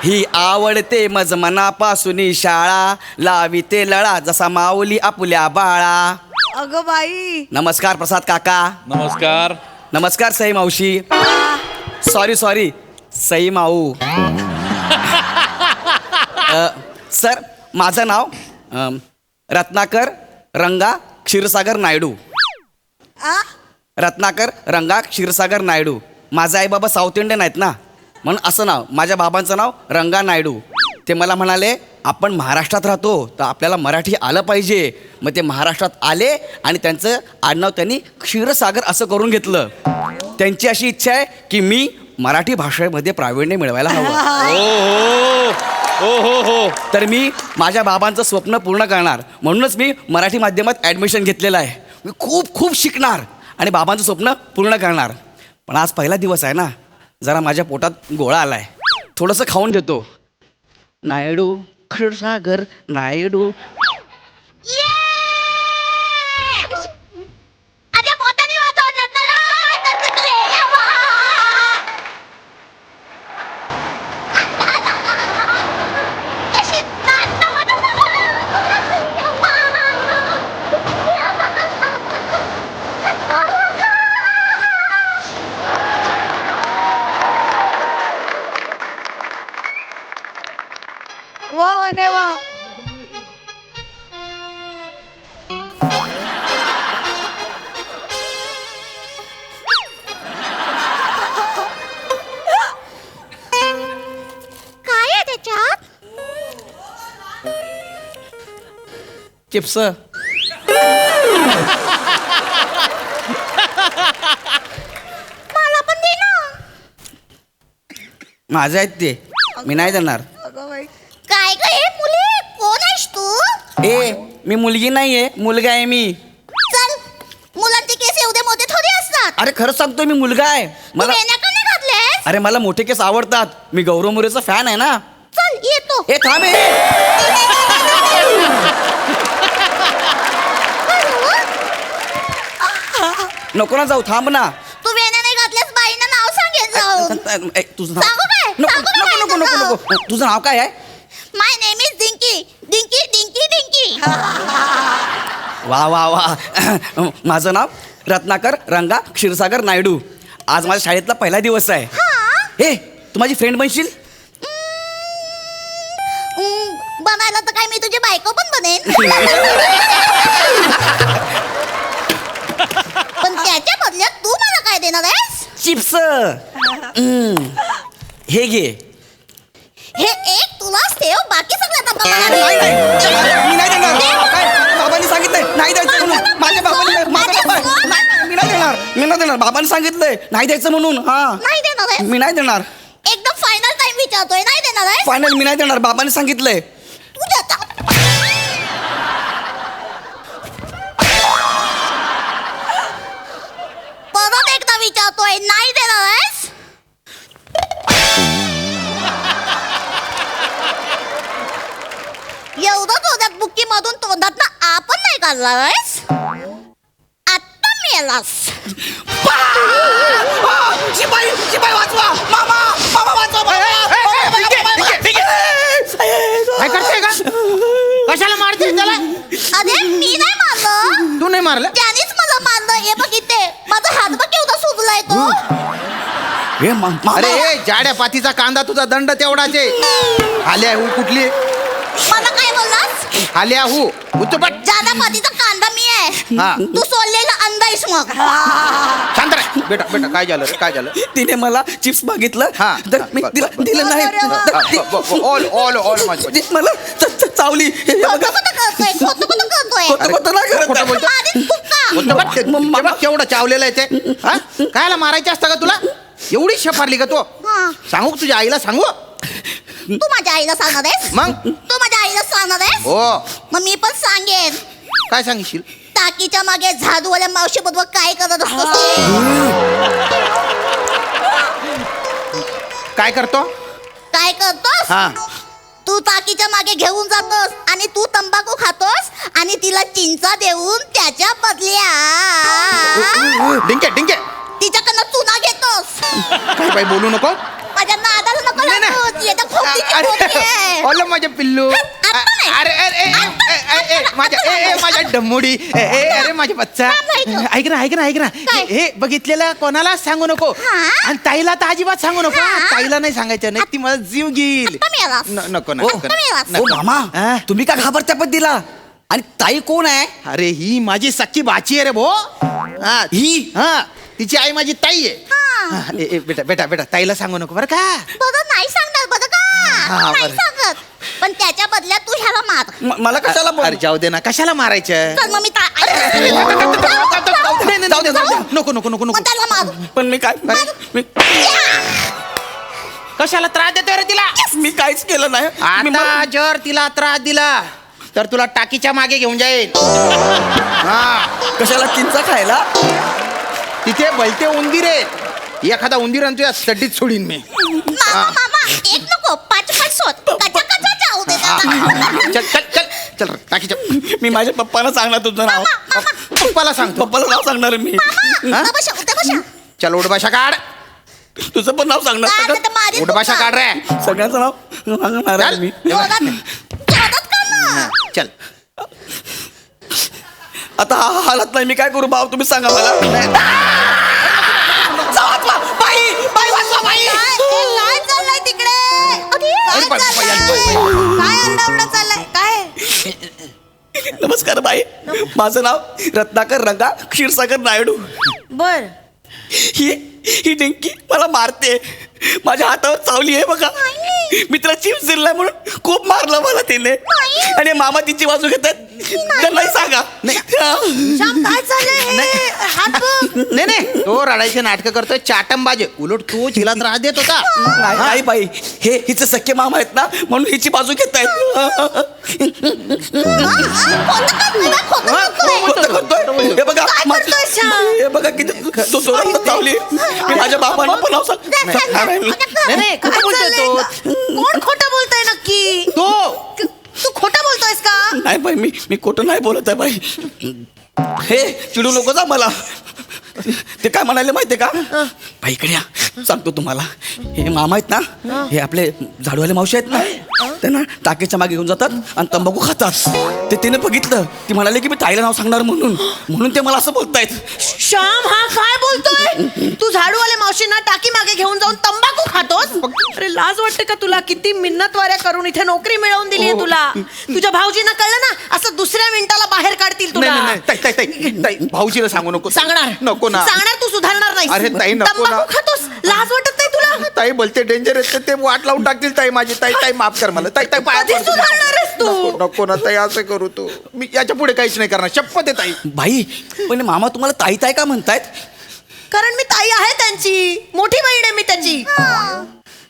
ही आवडते मज मनापासून शाळा, लाविते लळा जसा माऊली आपुल्या बाळा. अगं बाई. नमस्कार प्रसाद काका. नमस्कार. नमस्कार सई मावशी. सॉरी सई माऊ. सर माझं नाव रत्नाकर रंगा क्षीरसागर नायडू. रत्नाकर रंगा क्षीरसागर नायडू. माझे आई बाबा साऊथ इंडियन आहेत ना, म्हणून असं नाव. माझ्या बाबांचं नाव रंगा नायडू. ते मला म्हणाले आपण महाराष्ट्रात राहतो तर आपल्याला मराठी आलं पाहिजे. मग ते महाराष्ट्रात आले आणि त्यांचं आडनाव त्यांनी क्षीरसागर असं करून घेतलं. त्यांची अशी इच्छा आहे की मी मराठी भाषेमध्ये प्रावीण्य मिळवायला हवं. हो. तर मी माझ्या बाबांचं स्वप्न पूर्ण करणार म्हणूनच मी मराठी माध्यमात ॲडमिशन घेतलेलं आहे. मी खूप शिकणार आणि बाबांचं स्वप्न पूर्ण करणार. पण आज पहिला दिवस आहे ना, जरा माझ्या पोटात गोळा आलाय. थोडंसं खाऊन घेतो. नायडू क्षीरसागर नायडू. वा वा. काय आहे त्याच्यात? चिप्स. मला पण दे ना. माझे आहेत ते, मी नाही देणार. अगं बाई. काय ग हे मुली, कोण आहेस तू? ए मी मुलगी नाहीये, मुलगा आहे मी. चल, मुलांचे केस एवढे मोठे थोडी असतात. अरे खरंच सांगतोय मी मुलगा आहे. तू मला वेण्या का नाही घातलेस? अरे मला मोठे केस आवडतात. मी गौरव मोरेचा फॅन आहे ना. चल येतो. ए थांब. नको ना जाऊ, थांब ना. तू वेण्या नाही घातल्यास बाईंना नाव सांगेल जाऊन. तुझं नाव सांगू काय? नको सांगू काय नको नको नको नाव? नको. तुझं नाव काय आहे? My name is Dinky. Dinky Dinky Dinky. वा वा वा. माझं नाव रत्नाकर रंगा क्षीरसागर नायडू. आज माझ्या शाळेतला पहिला दिवस आहे. ए तू माझी फ्रेंड बनशील? बनायला तर काय मी तुझी बायको पण बनेन. पण त्याच्या बदल्यात तू मला काय देणार आहेस? चिप्स. हे घे. हे एक तुलाच ठेव, बाकी सगळं आता नाही, मला नाही, मी नाही देणार. काय? बाबांनी सांगितलंय नाही द्यायचं म्हणून. माझ्या बाबांनी मी नाही देणार. बाबांनी सांगितलंय नाही द्यायचं म्हणून. हा नाही देणार आहे. मी नाही देणार. एकदम फायनल टाइम विचारतोय, नाही देणार आहे. फायनल मी नाही देणार. बाबांनी सांगितलंय. तू देता. परत एकदा विचारतोय, नाही देणार आहेस? एवढं तोंडात बुक्की मधून तोंडात ना आपण नाही काढणार आहेस? आता मेलास. शिपाई वाचवा. मामा वाचवा. काय करते का? कशाला मारते त्याला? अरे मी नाही मारलं, तू नाही मारलं? त्यानेच मला मारलं. हे बघ इथे माझा हात बघ केवढा सुजलाय तो. अरे ए, जाड्या पातीचा कांदा तुझा दंड तेवढाचे. आल्या हू कुठली? मला काय बोललास? आल्या हू उच्चपट. जादा पातीचा कांदा मी आहे. हा. तू सोडलेला अंडा आहेस मग. शांत रे. बेटा बेटा काय झालं रे? काय झालं? तिने मला चिप्स मागितलं हा. तर मी दिलं नाही. ऑल माझी ती मला चावली. हे बघा. खोटं करतोय, खोटं करतोय. खोटं नाही करत. खोटं बोलतो. मारीन कुक्का. केवढं चावलेलं आहे ते. हा? कायला मारायचं असतं का तुला? एवढी शफारली का तू? हा. सांगू का तुझ्या आईला? सांगू? तू माझ्या आईला सांगणार आहेस? मग? तू माझ्या आईला सांगणार आहेस? हो. मग मी पण सांगेन. काय सांगशील? टाकीच्या मागे झाडूवाल्या मावशी बरोबर काय करत असतोस? काय करतो? काय करतोस? हा. तू टाकीच्या मागे घेऊन जातोस आणि तू तंबाखू खातोस आणि तिला चिंचा देऊन त्याच्या बदल्या डिंके डिंके तिच्याकडनं चुना घेतोस. काय बाई बोलू नको. माझ्या नादाला नको नको लागू. ती आता खोपटीची खोपटी आहे. ओलं माझ्या पिल्लू नाही. अरे अरे माझ्या डम्मुडी अरे माझ्या बच्चा ऐक ना काय? हे बघितलेलं कोणाला सांगू नको हा? आणि ताईला तर अजिबात सांगू नको हा? ताईला नाही सांगायचं नाही ती मला जीव घेईल आत्ता मिळालास. नको आत्ता मिळालास. ओ मामा हा? तुम्ही का घाबरत्या पद्धतीला आणि ताई कोण आहे अरे ही माझी सख्खी बाची आहे रे भो हा ही हा तिची आई माझी ताई आहे हा. हा, बेटा ताईला सांगू नको बरं का बघा नाही सांगणार बघा हा, का नाही बरं. सांगत पण त्याच्या बदल्यात तू ह्याला मार. मला कशाला अरे जाऊ दे ना कशाला मारायचं चल मग मी जाऊ दे नको मग त्याला मारू. पण मी काय मी कशाला त्रास देतोय रे तिला मी काहीच केलं नाही मी आता जर तिला त्रास दिला तर तुला टाकीच्या मागे घेऊन जाईल हा कशाला चिंचा खायला तिथे भलते उंदीर आहेत एखादा उंदीर आणतो या सड्डीत सोडीन मी मामा एक नको पाच शोध कचा जाऊ दे त्याला. चल टाकीच्या मी माझ्या पप्पाला सांगणार तुझं नाव पप्पाला सांगतो पप्पाला नाव सांगणार मी हा? उठा बशा. चल उडभाषा काढ तुझं पण नाव सांगणार काय सगळं- आता मारीन उडभाषा तुला. काढ रे सगळ्यांचं नाव सांगणार आहे चल. मी जोरात कर ना. चल आता हा हालत नाही मी काय करू भाऊ तुम्ही सांगा मला काय चाललंय तिकडे काय चाललंय? काय अंडावंडा चाललंय काय नमस्कार बाई माझं नाव रत्नाकर रंगा क्षीरसागर नायडू बर ही डेंकी मला मारते माझ्या हातावर चावली आहे बघा मी तिला चिप्स दिलाय म्हणून खूप मारलं मला तिने आणि मामा तिची बाजू घेतात त्यांनाही सांगा श्याम काय चाललंय हात बघ. नाही तो रडायचे नाटक करतोय चाटंबाजे उलट तू तिला त्रास देत होता नाही बाई हे हिचे सख्खे मामा आहेत ना म्हणून हिची बाजू घेत हे बघा काय करतोय श्याम? हे बघा किती जोरात चावली मी माझ्या बाबांना पण नाव सांगणार आहे मी. नाही कुठं बोलतोय तो कोण खोटं बोलतोय नक्की तो तू खोटं बोलतोयस का नाही बाई मी खोटं नाही बोलत आहे बाई हे चिडू नको जा मला ते काय म्हणाले माहितीये का बाई इकडे या सांगतो तुम्हाला हे मामा आहेत ना हे आपले झाडूवाले मावशी आहेत ना त्यांना टाकेच्या मागे घेऊन जातात आणि तंबाखू खातात ते तिने बघितलं ती म्हणाले की मी ताईला नाव सांगणार म्हणून ते मला असं बोलतायत श्याम हा काय बोलतोय तू झाडूवाले मावशींना टाकी मागे घेऊन जाऊन तंबाखू खातोस अरे लाज वाटते का तुला किती मिन्नतवाऱ्या करून इथे नोकरी मिळवून दिली तुला तुझ्या भाऊजींना कळलं ना असं दुसऱ्या मिनिटाला बाहेर काढतील तुला नाही ताई भाऊजीला सांगू नको सांगणार नको ना सांगणार तू सुधारणार नाही अरे ताई, नको ना. तंबाखू खातोस लाज वाटत नाही तुला ताई बोलते डेंजर आहे ते वाट लावून टाकतील ताई माझी ताई माफ कर मला ताई पाया कधी पडतो. सुधारणार आहेस तू? नको ना ताई असं करू तू मी याच्या पुढे काहीच नाही करणार शपथ आहे ताई बाई पण मामा तुम्हाला ताई ताई का म्हणतायत कारण मी ताई आहे त्यांची मोठी बहीण आहे मी त्याची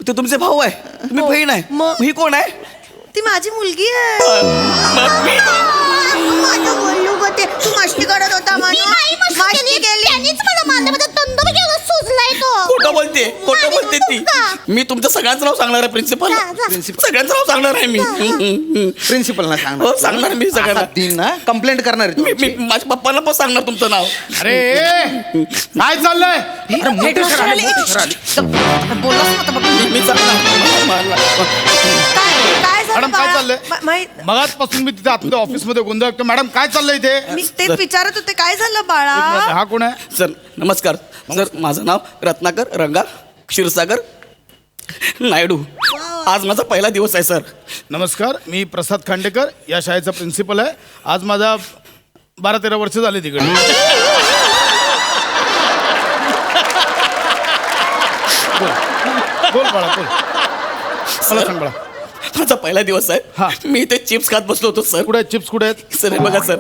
ते तुमचे भाऊ आहे तुम्ही हो. बहीण आहे मग? ही कोण आहे ती माझी मुलगी आहे माझं बोलू ग ते तू मस्ती करत होता म्हणून मस्ती केली त्यांनीच मला मारलं माझा तंदूर घेऊन सुजलाय तो खोटं बोलते ती मी तुमचं सगळ्यांचं नाव सांगणार आहे प्रिन्सिपल जा, जा. सगळ्यांचं नाव सांगणार आहे मी प्रिन्सिपल ना हो सांगणार मी सगळ्यांना दिन ना कंप्लेंट करणार आहे मी तू. माझ्या पप्पांना पण सांगणार तुमचं नाव अरे काय चाललंय अरे, मोठं सर आले, मोठं सर आले. बोललास ना मी सांगणार काय झालं मॅडम काय बाळा? चाललंय माहित मगाचपासून मी तिथे आतमध्ये ऑफिसमध्ये गोंधळ करतो मॅडम काय चाललंय इथे मी तेच विचारत होते काय झालं बाळा हा कोण आहे सर नमस्कार सर माझं नाव रत्नाकर रंगा क्षीरसागर नायडू आज माझा पहिला दिवस आहे सर नमस्कार मी प्रसाद खांडेकर या शाळेचा प्रिन्सिपल आहे आज माझा 12-13 वर्ष झाले तिकडे बोल बाळा बोल मला सांग बाळा माझा पहिला दिवस हा. आहे मी इथे चिप्स खात बसलो होतो सर कुठे आहेत चिप्स कुठे आहेत सर हे बघा सर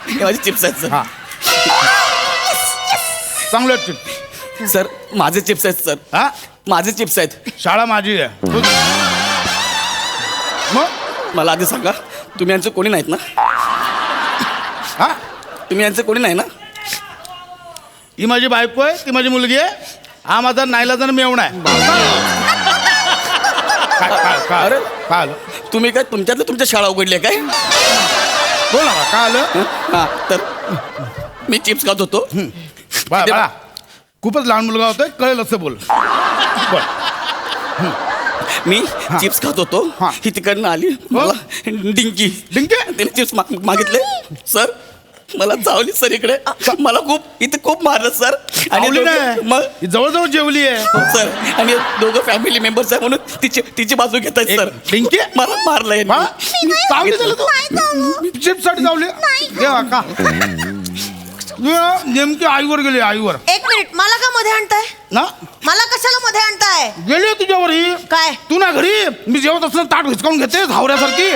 हे माझे चिप्स आहेत सर हा चांगले आहेत चिप्स सर माझे चिप्स आहेत सर हा माझे चिप्स आहेत शाळा माझी आहे मग मला आधी सांगा तुम्ही यांचं कोणी नाहीत ना हा तुम्ही यांचं कोणी नाही ना ही माझी बायको आहे ती माझी मुलगी आहे हा माझा नाईलाजानं मेवणा आहे काय अरे. आलं तुम्ही काय तुमच्यातलं तुमच्या शाळा उघडली आहे काय बोल ना काय आलं हा तर मी चिप्स खात होतो बाळा खूपच लहान मुलगा होतोय कळेल असं बोल बोल मी चिप्स खात होतो हा. ही तिकडनं आली मला डिंकी डिंकी? तिने चिप्स मागितले सर मला चावली सर इकडे मला इथे खूप मारलं सर आवली दोघे- नाही मग ही जवळजवळ जेवली आहे सर आणि दोघं फॅमिली मेंबर्स आहे म्हणून तिची बाजू घेतात एक सर डिंकी? मला मारलंय हा? चावली त्याला तू नाही चावलं. चिप्स साठी चावली देवा का नेमकी आईवर गेली आईवर एक मिनिट मला का मध्ये आणताय ना मला कशाला मध्ये आणताय गेली तुझ्यावर ही काय तू ना घरी मी जेवत असताना ताट हिसकावून घेते हावऱ्यासारखी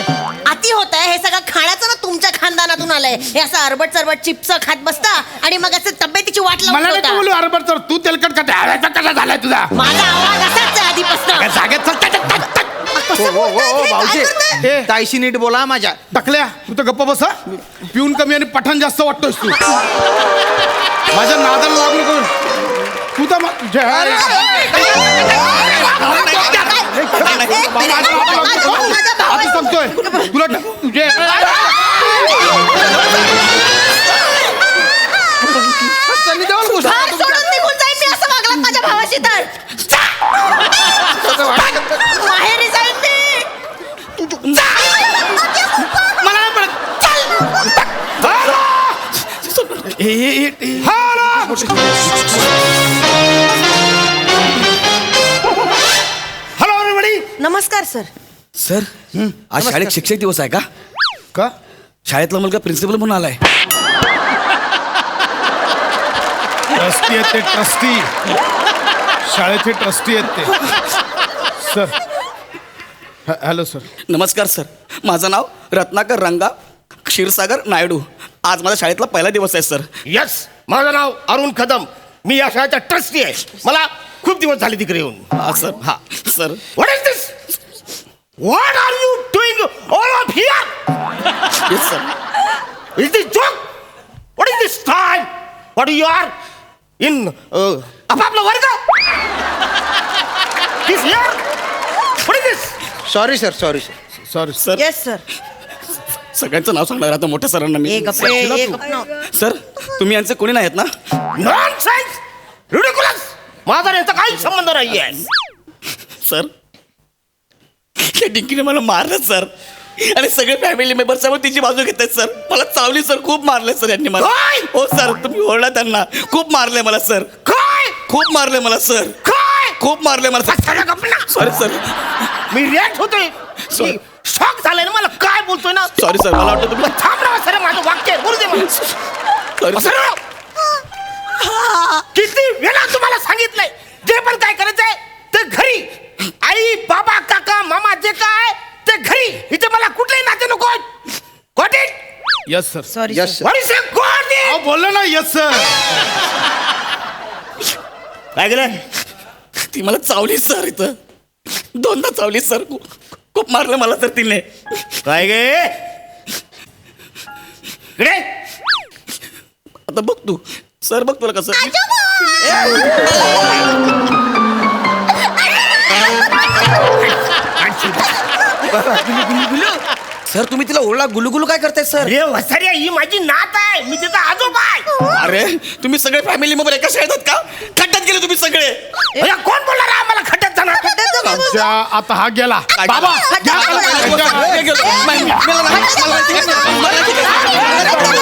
अति होत आहे हे सगळं खाण्याचं ना तुमच्या खानदानातून आलंय हे असं अरबट चरबट चिप्स खात बसता आणि मग असं तब्येतीची वाट मला लावून नाही ठेवता. बोलू अरे बरं तर तू तेलकट का हव्याचा कसा झालाय तुझा माझा आवाज असाच आहे आधीपासून जागेत चल, टक, टक, टक. कसं बोलताय ते? काय भाऊजी करताय? ए, ताईशी नीट बोला माझ्या टाकल्या तू तर गप्प बसा पिऊन कमी आणि पठाण जास्त वाटतोस तू माझ्या नादाला लागलो करून तू तर आता सांगतोय तुला तुझे फार सोडून निघून जाईन मी असं वागलात माझ्या भावाशी तर माहेरी जाईन मी हॅलो एव्हरीबडी नमस्कार सर सर आज शाळेत शिक्षक दिवस आहे का का शाळेतला मुलगा प्रिन्सिपल म्हणून आलाय ट्रस्टी आहेत ते ट्रस्टी शाळेचे ट्रस्टी आहेत ते सर हॅलो सर नमस्कार सर माझं नाव रत्नाकर रंगा क्षीरसागर नायडू आज माझ्या शाळेतला पहिला दिवस आहे सर यस माझं नाव अरुण कदम मी या शाळेचा ट्रस्टी आहे मला खूप दिवस झाले तिकडे येऊन हा सर हा sir what is this what are you doing all of here yes sir is this joke what is this time what you are in आपापला वर्ग this here what is this sorry sir sorry sir sorry sir yes sir सगळ्यांचं नाव सांगणार आता मोठ्या सरांना मी एक गप्पे एक गप्प सर तुम्ही यांचे कोणी नाहीत ना नॉनसेन्स रिडिक्युलस माझा यांचा काही संबंध नाही आहे सर त्या डिंकीने मला मारलं सर आणि सगळे फॅमिली मेंबर्स त्यामुळे तिची बाजू घेत आहेत सर मला चावली सर खूप मारले सर यांनी मला काय? हो सर तुम्ही ओरडा त्यांना खूप मारले मला सर काय खूप मारले मला सर काय खूप मारले मला सगळं गप्पा सॉरी सर मी रिॲक्ट होतोय Sorry. शॉक झालाय ना मला काय बोलतोय ना सॉरी सर मला वाटतं तुम्ही थांब ना सर माझं वाक्य आहे. बोलू दे मला सॉरी सर सरळ. किती वेळा तुम्हाला सांगितलंय जे पण काय करायचंय ते घरी आई बाबा काका मामा जे काय ते घरी इथे मला कुठलेही नाते नको got it yes sir sorry yes sir what is got अहो इट बोललो ना यस सर काय केलं ती मला चावली सर इथं दोनदा चावली सर खूप मारलं मला तर तिने काय गे इकडे आता बघ तू सर बघ तुला कसं सर तुम्ही तिला ओरडा गुलुगुलू काय करताय सर अरे वसाऱ्या ही माझी नात आहे मी तिचा आजोबा आहे अरे तुम्ही सगळे फॅमिली मेंबर एका शाळेत आहेत का खड्ड्यात गेले तुम्ही सगळे अरे, कोण बोलणार आहे आम्हाला खड्ड्यात जाणार आमच्या आता हा गेला काय बाबा गेला? घ्या त्याला. गेलो. मला- मला- मला- मला- मला- मला-